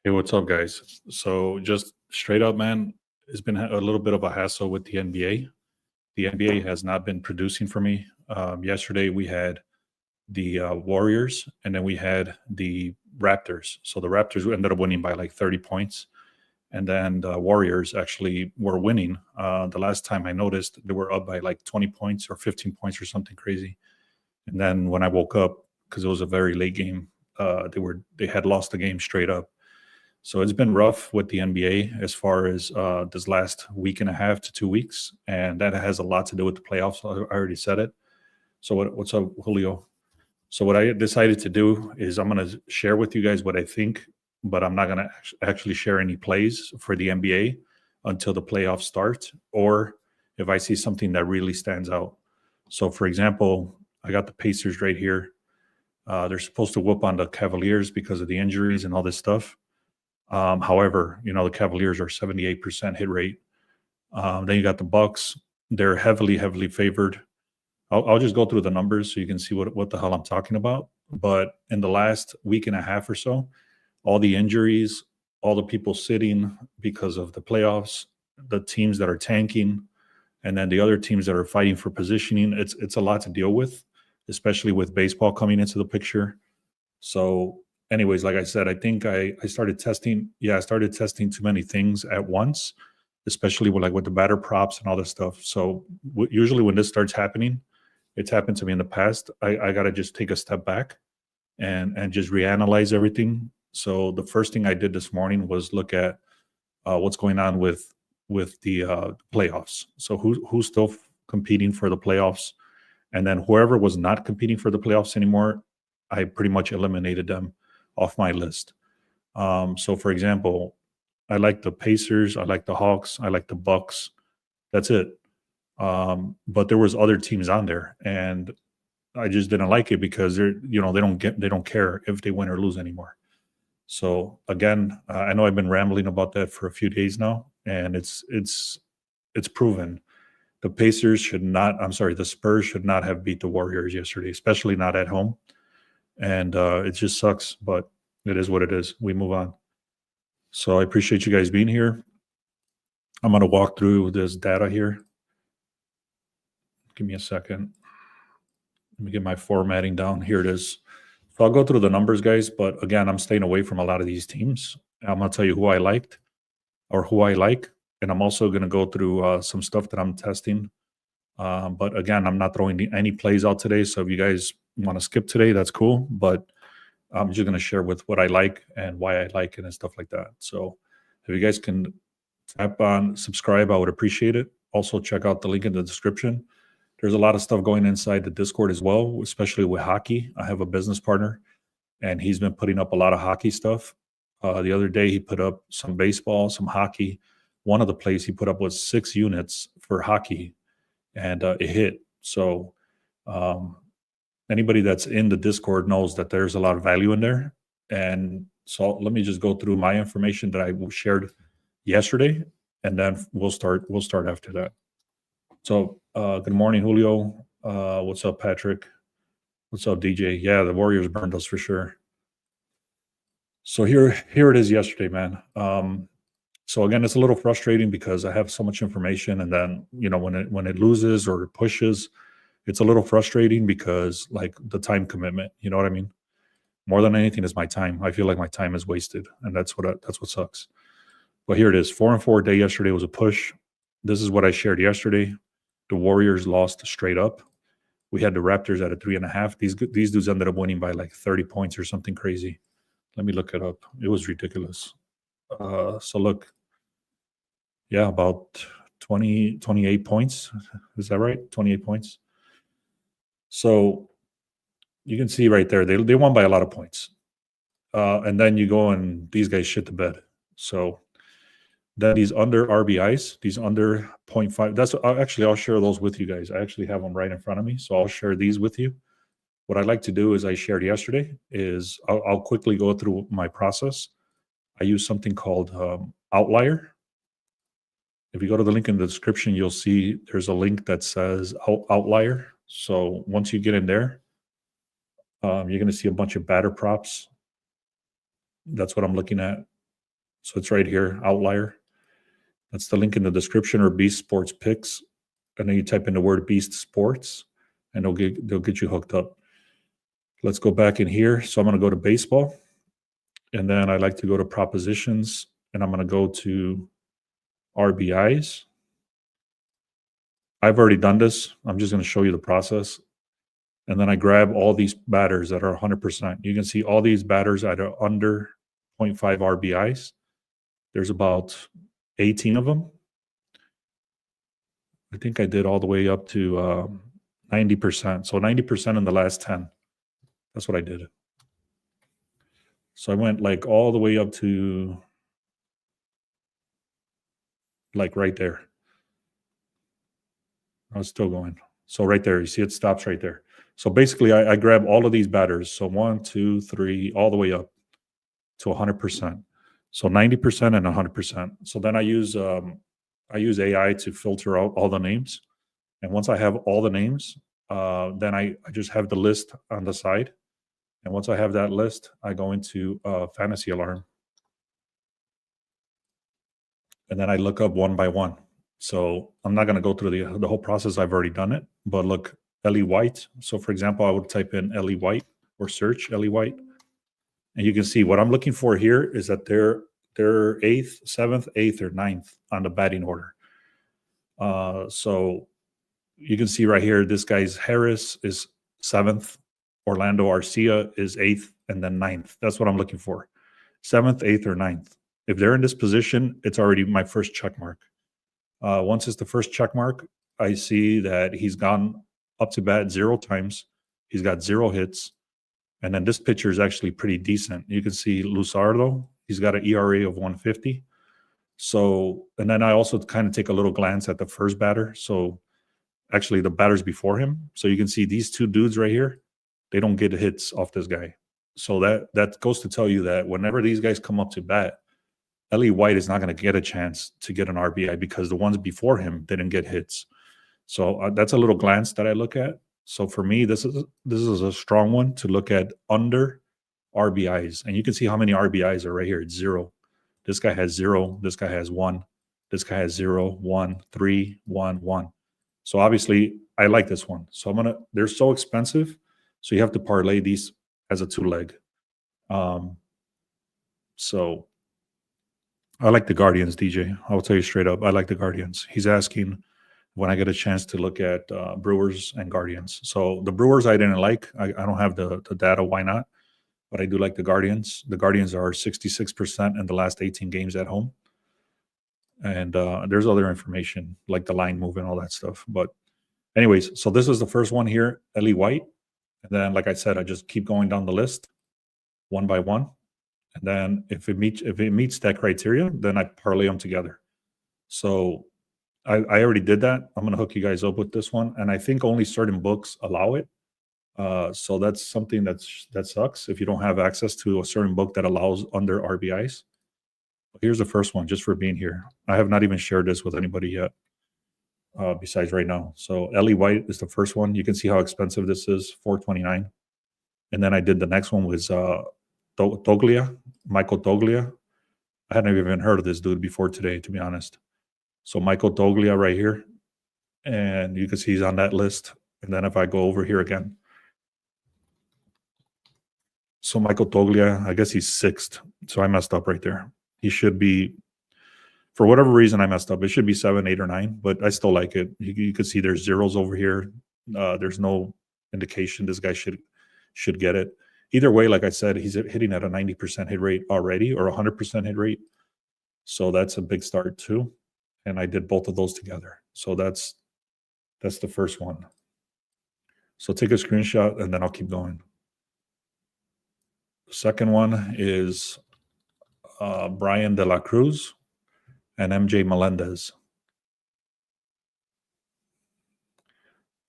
Hey, what's up, guys? So, just straight up, man, it's been a little bit of a hassle with the NBA. The NBA has not been producing for me. Yesterday, we had the Warriors, and then we had the Raptors. So the Raptors ended up winning by like 30 points, and then the Warriors actually were winning. The last time I noticed, they were up by like 20 points or 15 points or something crazy. And then when I woke up, because it was a very late game, they had lost the game straight up. So it's been rough with the NBA as far as this last week and a half to 2 weeks, and that has a lot to do with the playoffs. I already said it. So what's up, Julio? So what I decided to do is I'm going to share with you guys what I think, but I'm not going to actually share any plays for the NBA until the playoffs start, or if I see something that really stands out. So, for example, I got the Pacers right here. They're supposed to whoop on the Cavaliers because of the injuries and all this stuff. However, the Cavaliers are 78% hit rate. Then you got the Bucks. They're heavily, heavily favored. I'll just go through the numbers so you can see what the hell I'm talking about. But in the last week and a half or so, all the injuries, all the people sitting because of the playoffs, the teams that are tanking, and then the other teams that are fighting for positioning. It's a lot to deal with, especially with baseball coming into the picture. So, anyways, like I said, I think I started testing. Yeah, I started testing too many things at once, especially with the batter props and all this stuff. So usually when this starts happening, it's happened to me in the past. I gotta just take a step back and just reanalyze everything. So the first thing I did this morning was look at what's going on with the playoffs. So who's still competing for the playoffs, and then whoever was not competing for the playoffs anymore, I pretty much eliminated them off my list. So, for example, I like the Pacers, I like the Hawks, I like the Bucks. That's it. But there was other teams on there, and I just didn't like it because they don't care if they win or lose anymore. So again, I know I've been rambling about that for a few days now, and it's proven. The Pacers should not. I'm sorry, the Spurs should not have beat the Warriors yesterday, especially not at home. And it just sucks, but it is what it is. We move on. So I appreciate you guys being here. I'm going to walk through this data here. Give me a second. Let me get my formatting down. Here it is. So I'll go through the numbers, guys. But again, I'm staying away from a lot of these teams. I'm going to tell you who I liked or who I like. And I'm also going to go through some stuff that I'm testing. But again, I'm not throwing any plays out today. So if you guys want to skip today, that's cool. But I'm just going to share with what I like and why I like it and stuff like that. So if you guys can tap on subscribe, I would appreciate it. Also, check out the link in the description. There's a lot of stuff going inside the Discord as well, especially with hockey. I have a business partner, and he's been putting up a lot of hockey stuff. The other day, he put up some baseball, some hockey. One of the plays he put up was 6 units for hockey, and it hit. So anybody that's in the Discord knows that there's a lot of value in there. And so let me just go through my information that I shared yesterday, and then we'll start after that. So good morning, Julio. What's up, Patrick? What's up, DJ? Yeah, the Warriors burned us for sure. So here it is yesterday, man. So again, it's a little frustrating because I have so much information, and then when it loses or it pushes, it's a little frustrating because like the time commitment. You know what I mean? More than anything is my time. I feel like my time is wasted, and that's what sucks. But here it is. 4-4 day yesterday was a push. This is what I shared yesterday. The Warriors lost straight up. We had the Raptors at a 3.5. These dudes ended up winning by like 30 points or something crazy. Let me look it up. It was ridiculous. So look, yeah, about 28 points. Is that right? 28 points. So you can see right there, they won by a lot of points. And then you go and these guys shit the bed. So then these under RBIs, these under 0.5, I'll share those with you guys. I actually have them right in front of me. So I'll share these with you. What I'd like to do is I shared yesterday is I'll quickly go through my process. I use something called Outlier. If you go to the link in the description, you'll see there's a link that says Outlier. So once you get in there, you're going to see a bunch of batter props. That's what I'm looking at. So it's right here, outlier. That's the link in the description, or Beast Sports Picks. And then you type in the word Beast Sports, and they'll get you hooked up. Let's go back in here. So I'm going to go to baseball, and then I like to go to propositions, and I'm going to go to RBIs. I've already done this. I'm just going to show you the process. And then I grab all these batters that are 100%. You can see all these batters that are under 0.5 RBIs. There's about 18 of them. I think I did all the way up to 90%. So 90% in the last 10. That's what I did. So I went like all the way up to like right there. I was still going. So right there, you see it stops right there. So basically I grab all of these batters. So 1, 2, 3, all the way up to 100%. So 90% and 100%. So then I use AI to filter out all the names. And once I have all the names, then I just have the list on the side. And once I have that list, I go into Fantasy Alarm. And then I look up one by one. So I'm not going to go through the whole process. I've already done it. But look, Ellie White. So for example, I would type in Ellie White or search Ellie White. And you can see what I'm looking for here is that they're 8th, 7th, 8th, or 9th on the batting order. So you can see right here, this guy's Harris is 7th. Orlando Arcia is 8th, and then 9th. That's what I'm looking for. 7th, 8th, or 9th. If they're in this position, it's already my first check mark. Once it's the first check mark, I see that he's gone up to bat 0 times. He's got 0 hits. And then this pitcher is actually pretty decent. You can see Luzardo. He's got an ERA of 150. So, and then I also kind of take a little glance at the first batter. So actually the batters before him. So you can see these two dudes right here, they don't get hits off this guy. So that goes to tell you that whenever these guys come up to bat, Ellie White is not going to get a chance to get an RBI because the ones before him didn't get hits. So that's a little glance that I look at. So for me, this is a strong one to look at under RBIs. And you can see how many RBIs are right here. It's 0. This guy has 0. This guy has 1. This guy has 0, 1, 3, 1, 1. So obviously, I like this one. So they're so expensive. So you have to parlay these as a 2-leg. So I like the Guardians, DJ. I'll tell you straight up. I like the Guardians. He's asking when I get a chance to look at Brewers and Guardians. So the Brewers I didn't like. I don't have the data. Why not? But I do like the Guardians. The Guardians are 66% in the last 18 games at home. And there's other information like the line move and all that stuff. But anyways, so this is the first one here, Ellie White. And then, like I said, I just keep going down the list one by one. And then if it meets that criteria, then I parlay them together. So I already did that. I'm going to hook you guys up with this one. And I think only certain books allow it. So that's something that sucks if you don't have access to a certain book that allows under RBIs. Here's the first one, just for being here. I have not even shared this with anybody yet, besides right now. So Ellie White is the first one. You can see how expensive this is, $429. And then I did the next one with Toglia, Michael Toglia. I hadn't even heard of this dude before today, to be honest. So Michael Toglia right here. And you can see he's on that list. And then if I go over here again. So Michael Toglia, I guess he's 6th. So I messed up right there. He should be, for whatever reason I messed up, it should be 7, 8, or 9, but I still like it. You can see there's zeros over here. There's no indication this guy should get it. Either way, like I said, he's hitting at a 90% hit rate already, or 100% hit rate. So that's a big start too. And I did both of those together. So that's the first one. So take a screenshot and then I'll keep going. The second one is Brian De La Cruz and MJ Melendez.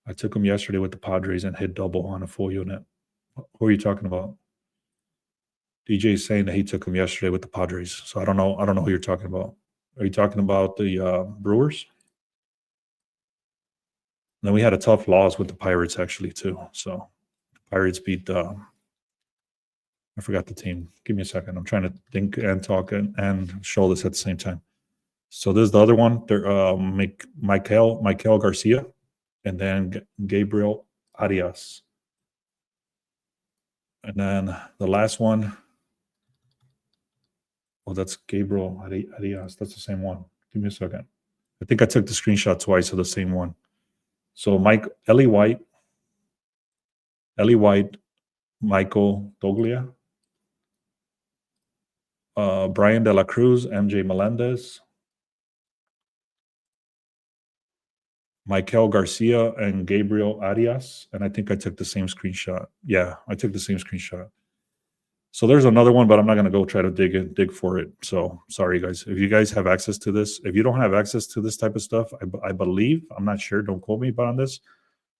I took him yesterday with the Padres and hit double on a full unit. Who are you talking about? DJ is saying that he took him yesterday with the Padres. So I don't know who you're talking about. Are you talking about the Brewers? And then we had a tough loss with the Pirates actually too. So the Pirates beat I forgot the team. Give me a second. I'm trying to think and talk and show this at the same time. So this is the other one. There, Michael Garcia, and then Gabriel Arias. And then the last one, oh, that's Gabriel Arias. That's the same one. Give me a second. I think I took the screenshot twice of the same one. So Ellie White, Michael Doglia, Brian De La Cruz, MJ Melendez, Michael Garcia, and Gabriel Arias. And I think I took the same screenshot. Yeah, I took the same screenshot. So there's another one, but I'm not going to go try to dig for it. So sorry, guys. If you guys have access to this, if you don't have access to this type of stuff, I believe, I'm not sure, don't quote me, but on this,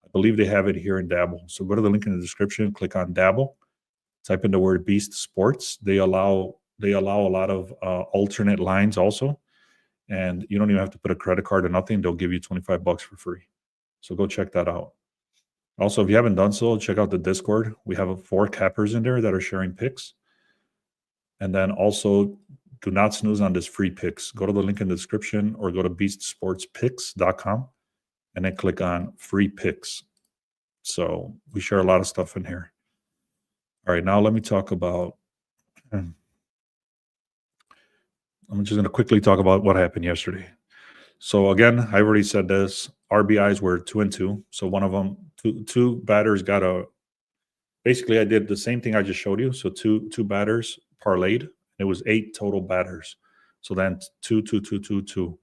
I believe they have it here in Dabble. So go to the link in the description, click on Dabble, type in the word Beast Sports. They allow a lot of alternate lines also, and you don't even have to put a credit card or nothing. They'll give you $25 for free. So go check that out. Also, if you haven't done so, check out the Discord. We have 4 cappers in there that are sharing picks. And then also, do not snooze on this free picks. Go to the link in the description or go to beastsportspicks.com and then click on free picks. So we share a lot of stuff in here. All right, now let me talk about, I'm just going to quickly talk about what happened yesterday. So again, I already said this, RBIs were 2 and 2. So one of them, two batters got basically I did the same thing I just showed you. So two batters parlayed. It was 8 total batters. So then 2, 2, 2, 2, 2.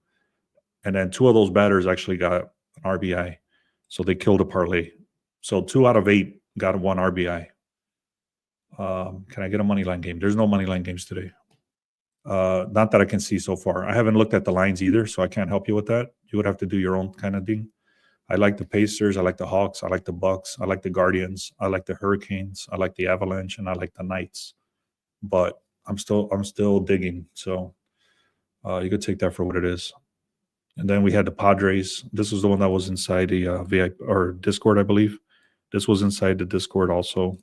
And then 2 of those batters actually got an RBI. So they killed a parlay. So 2 out of 8 got 1 RBI. Can I get a money line game? There's no money line games today. Not that I can see so far. I haven't looked at the lines either, so I can't help you with that. You would have to do your own kind of thing. I like the Pacers. I like the Hawks. I like the Bucks. I like the Guardians. I like the Hurricanes. I like the Avalanche, and I like the Knights. But I'm still digging. So you could take that for what it is. And then we had the Padres. This was the one that was inside the VIP or Discord, I believe. This was inside the Discord also.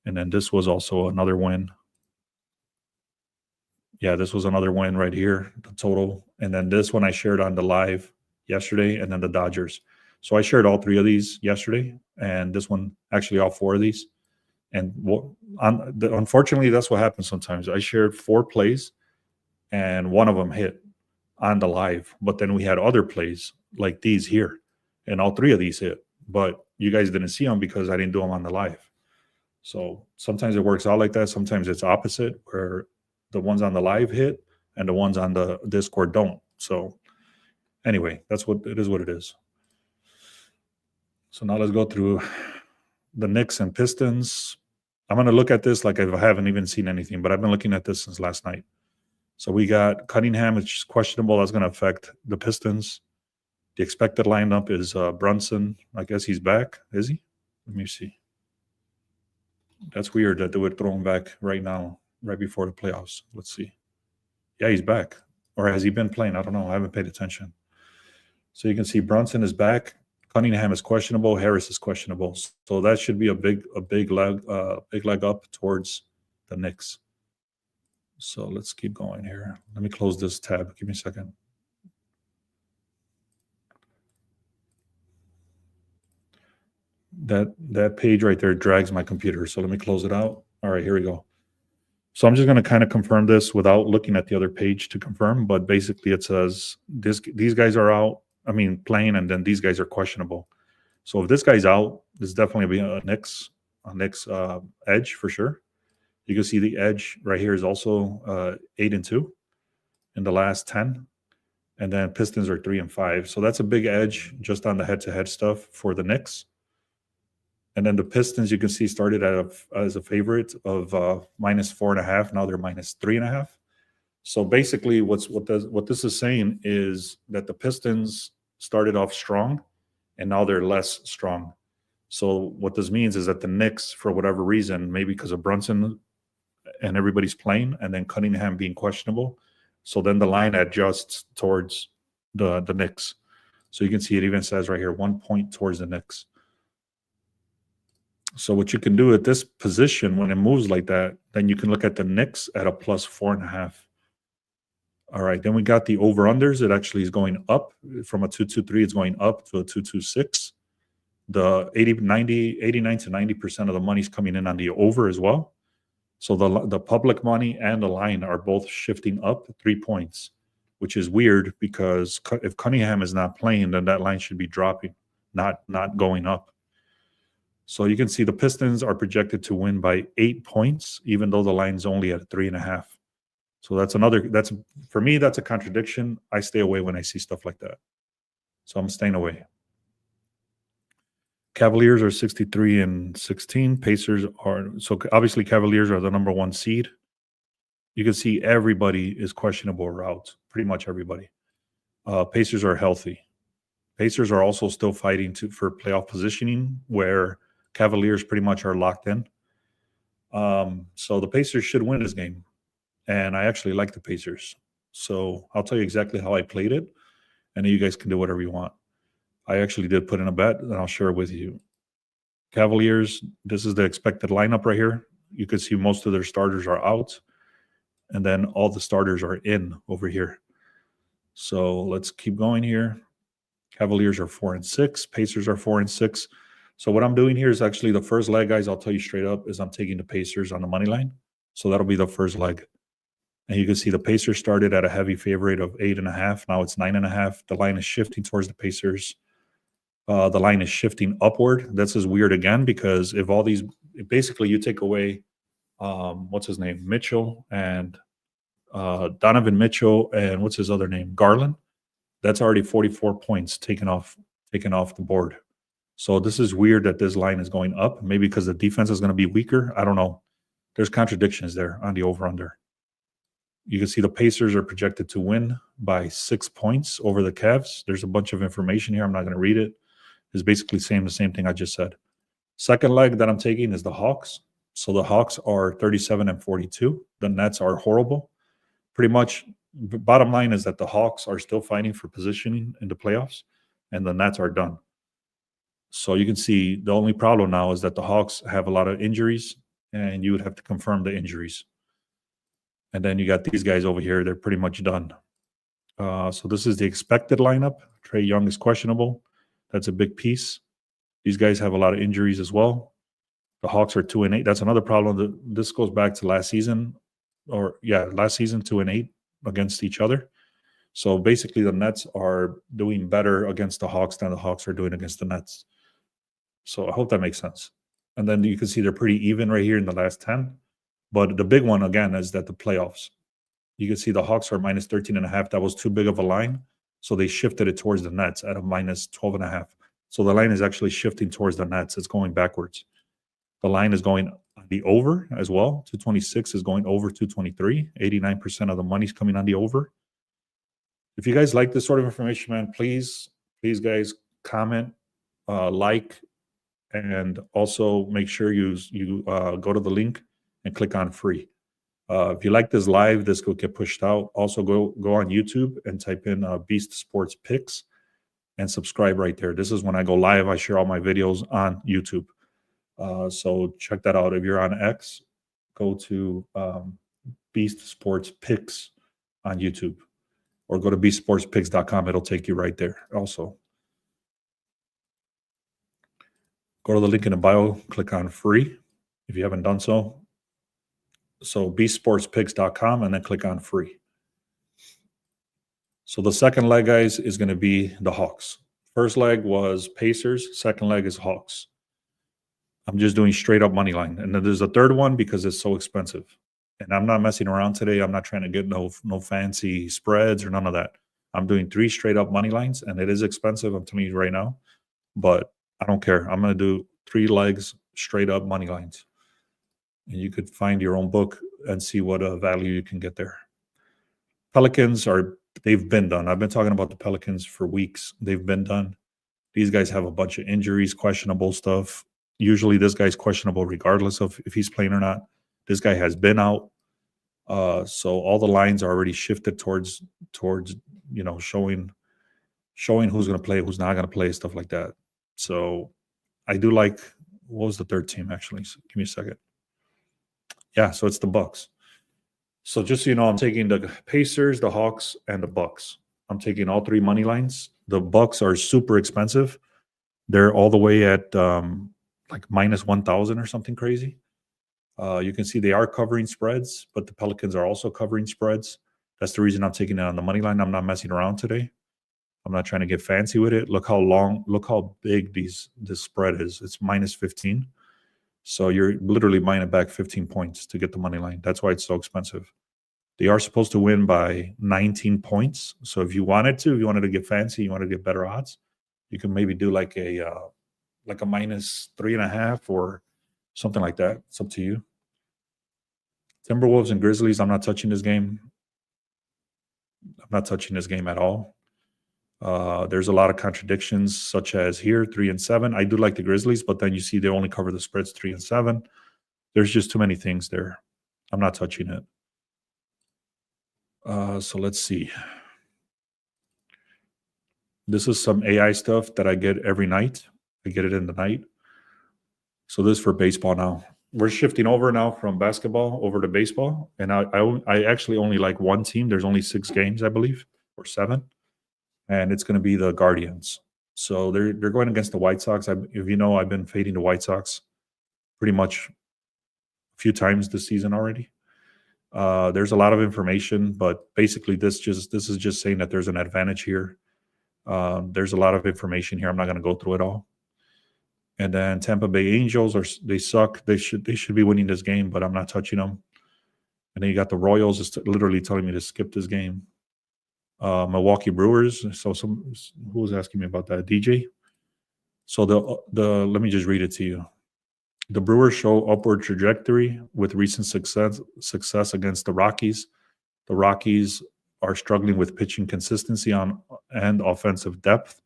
And then this was also another win. Yeah, this was another win right here, the total. And then this one I shared on the live yesterday, and then the Dodgers. So I shared all 3 of these yesterday, and this one, actually all 4 of these. And unfortunately, that's what happens sometimes. I shared 4 plays, and one of them hit on the live. But then we had other plays like these here, and all 3 of these hit. But you guys didn't see them because I didn't do them on the live. So sometimes it works out like that. Sometimes it's opposite, where the ones on the live hit and the ones on the Discord don't. So anyway, that's what it is. What it is. So now let's go through the Knicks and Pistons. I'm going to look at this like I haven't even seen anything, but I've been looking at this since last night. So we got Cunningham, which is questionable. That's going to affect the Pistons. The expected lineup is Brunson. I guess he's back. Is he? Let me see. That's weird that they would throw him back right now, right before the playoffs. Let's see. Yeah, he's back. Or has he been playing? I don't know. I haven't paid attention. So you can see Brunson is back. Cunningham is questionable. Harris is questionable. So that should be a big leg up towards the Knicks. So let's keep going here. Let me close this tab. Give me a second. That page right there drags my computer. So let me close it out. All right, here we go. So I'm just going to kind of confirm this without looking at the other page to confirm. But basically it says these guys are out. I mean, playing, and then these guys are questionable. So if this guy's out, this is definitely a Knicks edge for sure. You can see the edge right here is also 8 and 2 in the last 10. And then Pistons are 3 and 5. So that's a big edge just on the head-to-head stuff for the Knicks. And then the Pistons, you can see, started as a favorite of -4.5. Now they're -3.5. So basically, what this is saying is that the Pistons started off strong, and now they're less strong. So what this means is that the Knicks, for whatever reason, maybe because of Brunson and everybody's playing, and then Cunningham being questionable, so then the line adjusts towards the Knicks. So you can see it even says right here, 1 point towards the Knicks. So what you can do at this position when it moves like that, then you can look at the Knicks at a plus 4.5. All right, then we got the over unders. It actually is going up from a 223. It's going up to a 226. The 89 to 90% of the money's coming in on the over as well. So the public money and the line are both shifting up 3 points, which is weird because if Cunningham is not playing, then that line should be dropping, not going up. So you can see the Pistons are projected to win by 8 points, even though the line's only at 3.5. So that's for me, that's a contradiction. I stay away when I see stuff like that. So I'm staying away. Cavaliers are 63 and 16. Pacers are, so obviously Cavaliers are the number 1 seed. You can see everybody is questionable routes, pretty much everybody. Pacers are healthy. Pacers are also still fighting for playoff positioning, where Cavaliers pretty much are locked in. So the Pacers should win this game. And I actually like the Pacers. So I'll tell you exactly how I played it, and then you guys can do whatever you want. I actually did put in a bet, and I'll share it with you. Cavaliers, this is the expected lineup right here. You can see most of their starters are out, and then all the starters are in over here. So let's keep going here. Cavaliers are 4 and 6. Pacers are 4 and 6. So what I'm doing here is actually the first leg, guys, I'll tell you straight up, is I'm taking the Pacers on the money line. So that'll be the first leg. And you can see the Pacers started at a heavy favorite of 8.5. Now it's 9.5. The line is shifting towards the Pacers. The line is shifting upward. This is weird again, because if all these, basically you take away, what's his name? Mitchell and Donovan Mitchell and what's his other name? Garland. That's already 44 points taken off the board. So this is weird that this line is going up. Maybe because the defense is going to be weaker. I don't know. There's contradictions there on the over-under. You can see the Pacers are projected to win by 6 points over the Cavs. There's a bunch of information here. I'm not going to read it. It's basically saying the same thing I just said. Second leg that I'm taking is the Hawks. So the Hawks are 37 and 42. The Nets are horrible. Pretty much, the bottom line is that the Hawks are still fighting for positioning in the playoffs, and the Nets are done. So you can see the only problem now is that the Hawks have a lot of injuries, and you would have to confirm the injuries. And then you got these guys over here. They're pretty much done. So this is the expected lineup. Trae Young is questionable. That's a big piece. These guys have a lot of injuries as well. The Hawks are 2 and 8. That's another problem. This goes back to last season, last season 2 and 8 against each other. So basically, the Nets are doing better against the Hawks than the Hawks are doing against the Nets. So I hope that makes sense. And then you can see they're pretty even right here in the last 10. But the big one, again, is that the playoffs. You can see the Hawks are minus 13.5. That was too big of a line. So they shifted it towards the Nets at a minus 12.5. So the line is actually shifting towards the Nets. It's going backwards. The line is going on the over as well. 226 is going over 223. 89% of the money's coming on the over. If you guys like this sort of information, man, please, guys, comment, like, and also make sure you go to the link and click on free. If you like this live, this will get pushed out. Also, go on YouTube and type in Beast Sports Picks and subscribe right there. This is when I go live. I share all my videos on YouTube. So check that out. If you're on X, go to Beast Sports Picks on YouTube, or go to beastsportspicks.com. It'll take you right there also. Go to the link in the bio, click on free if you haven't done so. So beastsportspicks.com and then click on free. So the second leg, guys, is going to be the Hawks. First leg was Pacers. Second leg is Hawks. I'm just doing straight up money line. And then there's a third one because it's so expensive. And I'm not messing around today. I'm not trying to get no fancy spreads or none of that. I'm doing 3 straight up money lines, and it is expensive, I'm telling you right now. But I don't care. I'm going to do 3 legs straight up money lines. And you could find your own book and see what value you can get there. Pelicans they've been done. I've been talking about the Pelicans for weeks. They've been done. These guys have a bunch of injuries, questionable stuff. Usually this guy's questionable regardless of if he's playing or not. This guy has been out. So all the lines are already shifted towards showing who's going to play, who's not going to play, stuff like that. So I do like what was the third team actually? So give me a second. Yeah, so it's the Bucks. So just so you know, I'm taking the Pacers, the Hawks, and the Bucks. I'm taking all three money lines. The Bucks are super expensive. They're all the way at like minus 1,000 or something crazy. You can see they are covering spreads, but the Pelicans are also covering spreads. That's the reason I'm taking it on the money line. I'm not messing around today. I'm not trying to get fancy with it. Look how big this spread is. It's minus 15. So you're literally buying it back 15 points to get the money line. That's why it's so expensive. They are supposed to win by 19 points. So if you wanted to get fancy, you wanted to get better odds, you can maybe do like a minus 3.5 or something like that. It's up to you. Timberwolves and Grizzlies, I'm not touching this game. I'm not touching this game at all. There's a lot of contradictions, such as here, 3 and 7. I do like the Grizzlies, but then you see they only cover the spreads 3 and 7. There's just too many things there. I'm not touching it. So let's see. This is some AI stuff that I get every night. I get it in the night. So this is for baseball now. We're shifting over now from basketball over to baseball. And I actually only like one team. There's only 6 games, I believe, or 7. And it's going to be the Guardians. So they're going against the White Sox. If you know, I've been fading the White Sox pretty much a few times this season already. There's a lot of information, but basically this is just saying that there's an advantage here. There's a lot of information here. I'm not going to go through it all. And then Tampa Bay Angels they suck. They should be winning this game, but I'm not touching them. And then you got the Royals is literally telling me to skip this game. Milwaukee Brewers. So who was asking me about that? DJ. So the let me just read it to you. The Brewers show upward trajectory with recent success against the Rockies. The Rockies are struggling with pitching consistency and offensive depth.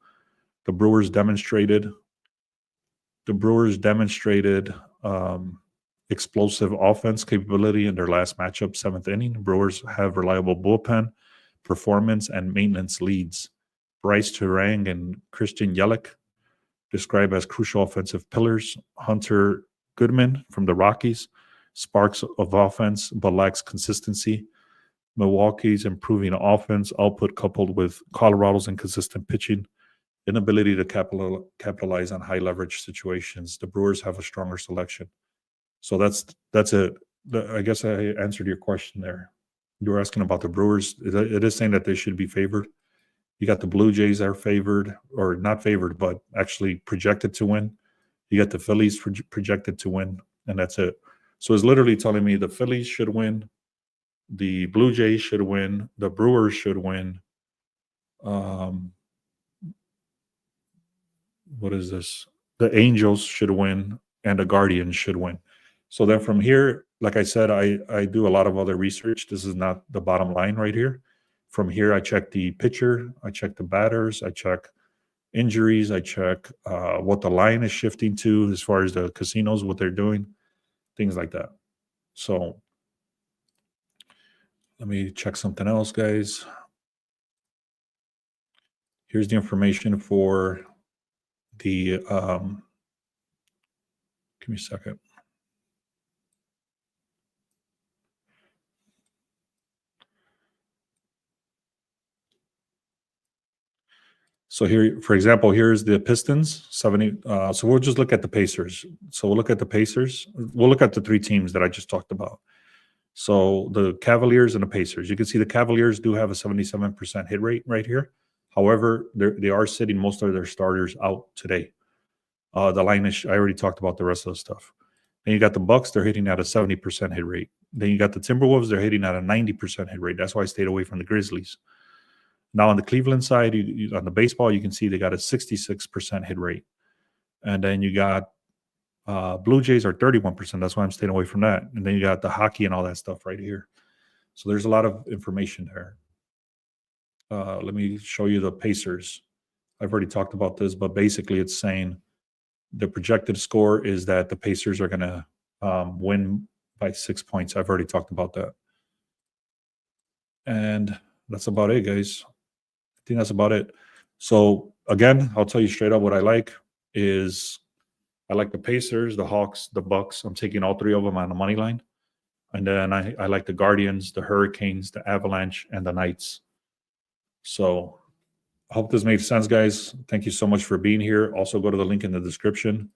The Brewers demonstrated explosive offense capability in their last matchup, 7th inning. Brewers have reliable bullpen performance and maintenance leads. Bryce Turang and Christian Yelich described as crucial offensive pillars. Hunter Goodman from the Rockies, sparks of offense but lacks consistency. Milwaukee's improving offense output coupled with Colorado's inconsistent pitching, inability to capitalize on high leverage situations. The Brewers have a stronger selection. So that's it. I guess I answered your question there. You were asking about the Brewers. It is saying that they should be favored. You got the Blue Jays are favored, or not favored, but actually projected to win. You got the Phillies projected to win, and that's it. So it's literally telling me the Phillies should win, the Blue Jays should win, the Brewers should win. What is this? The Angels should win, and the Guardians should win. So then from here, like I said, I do a lot of other research. This is not the bottom line right here. From here, I check the pitcher, I check the batters, I check injuries, I check what the line is shifting to as far as the casinos, what they're doing, things like that. So let me check something else, guys. Here's the information for the, give me a second. So here, for example, here's the Pistons, 70. So we'll just look at the Pacers. So we'll look at the Pacers. We'll look at the 3 teams that I just talked about. So the Cavaliers and the Pacers. You can see the Cavaliers do have a 77% hit rate right here. However, they are sitting most of their starters out today. The line is, I already talked about the rest of the stuff. Then you got the Bucks, they're hitting at a 70% hit rate. Then you got the Timberwolves, they're hitting at a 90% hit rate. That's why I stayed away from the Grizzlies. Now on the Cleveland side, on the baseball, you can see they got a 66% hit rate. And then you got Blue Jays are 31%. That's why I'm staying away from that. And then you got the hockey and all that stuff right here. So there's a lot of information there. Let me show you the Pacers. I've already talked about this, but basically it's saying the projected score is that the Pacers are going to win by 6 points. I've already talked about that. And that's about it, guys. I think that's about it. So again, I'll tell you straight up what I like is I like the Pacers, the Hawks, the Bucks. I'm taking all three of them on the money line. And then I like the Guardians, the Hurricanes, the Avalanche, and the Knights. So I hope this made sense, guys. Thank you so much for being here. Also, go to the link in the description.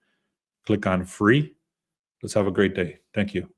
Click on free. Let's have a great day. Thank you.